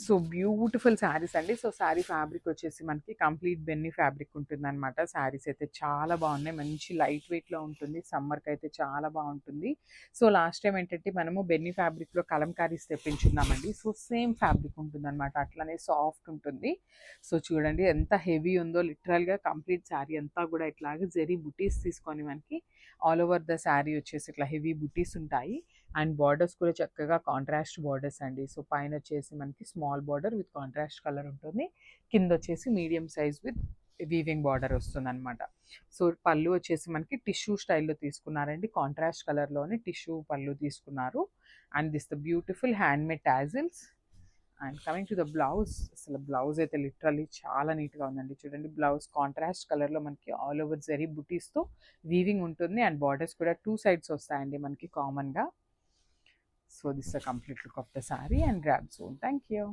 So beautiful saris అండి. So sari fabric వచ్చేసి మనకి కంప్లీట్ బెన్నీ ఫ్యాబ్రిక్ ఉంటుందన్నమాట. శారీస్ అయితే చాలా బాగున్నాయి, మంచి లైట్ వెయిట్లో ఉంటుంది, సమ్మర్కి అయితే చాలా బాగుంటుంది. సో లాస్ట్ టైం ఏంటంటే మనము బెన్నీ ఫ్యాబ్రిక్లో కలంకారీస్ తెప్పించున్నామండి. సో సేమ్ ఫ్యాబ్రిక్ ఉంటుందన్నమాట, అట్లానే సాఫ్ట్ ఉంటుంది. సో చూడండి ఎంత హెవీ ఉందో, లిటరల్గా కంప్లీట్ శారీ అంతా కూడా ఇట్లాగే జరీ బుటీస్ తీసుకొని మనకి ఆల్ ఓవర్ ద శారీ వచ్చేసి ఇట్లా హెవీ బుటీస్ ఉంటాయి. అండ్ బార్డర్స్ కూడా చక్కగా కాంట్రాస్ట్ బార్డర్స్ అండి. సో పైన వచ్చేసి మనకి small border with contrast colour ఉంటుంది, కింద వచ్చేసి medium size with weaving border వస్తుంది అనమాట. సో పళ్ళు వచ్చేసి మనకి టిష్యూ స్టైల్లో తీసుకున్నారండి, కాంట్రాస్ట్ కలర్లోనే టిష్యూ పళ్ళు తీసుకున్నారు. And this the beautiful handmade tassels. And coming to the blouse, అసలు బ్లౌజ్ అయితే లిటరల్లీ చాలా నీట్గా ఉందండి. చూడండి బ్లౌజ్ కాంట్రాస్ట్ కలర్లో మనకి ఆల్ ఓవర్ జరీ బుటీస్తో వీవింగ్ ఉంటుంది. అండ్ బార్డర్స్ కూడా 2 సైడ్స్ వస్తాయండి మనకి కామన్గా. So this is a complete look of the saree and grab soon. Thank you.